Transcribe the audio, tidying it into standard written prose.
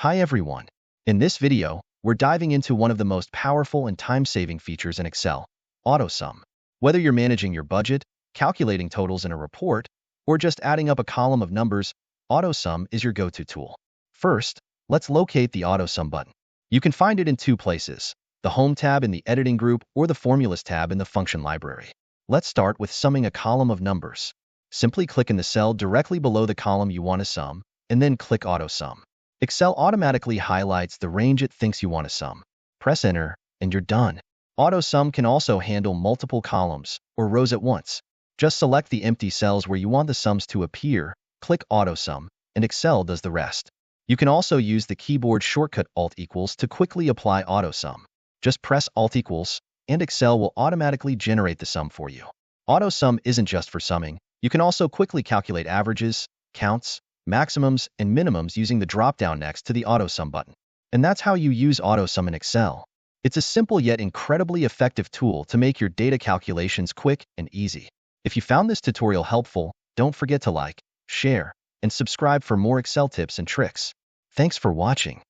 Hi everyone. In this video, we're diving into one of the most powerful and time-saving features in Excel, AutoSum. Whether you're managing your budget, calculating totals in a report, or just adding up a column of numbers, AutoSum is your go-to tool. First, let's locate the AutoSum button. You can find it in two places, the Home tab in the Editing group or the Formulas tab in the Function library. Let's start with summing a column of numbers. Simply click in the cell directly below the column you want to sum, and then click AutoSum. Excel automatically highlights the range it thinks you want to sum. Press Enter, and you're done. AutoSum can also handle multiple columns or rows at once. Just select the empty cells where you want the sums to appear, click AutoSum, and Excel does the rest. You can also use the keyboard shortcut Alt equals to quickly apply AutoSum. Just press Alt equals, and Excel will automatically generate the sum for you. AutoSum isn't just for summing. You can also quickly calculate averages, counts, maximums, and minimums using the drop-down next to the AutoSum button. And that's how you use AutoSum in Excel. It's a simple yet incredibly effective tool to make your data calculations quick and easy. If you found this tutorial helpful, don't forget to like, share, and subscribe for more Excel tips and tricks. Thanks for watching.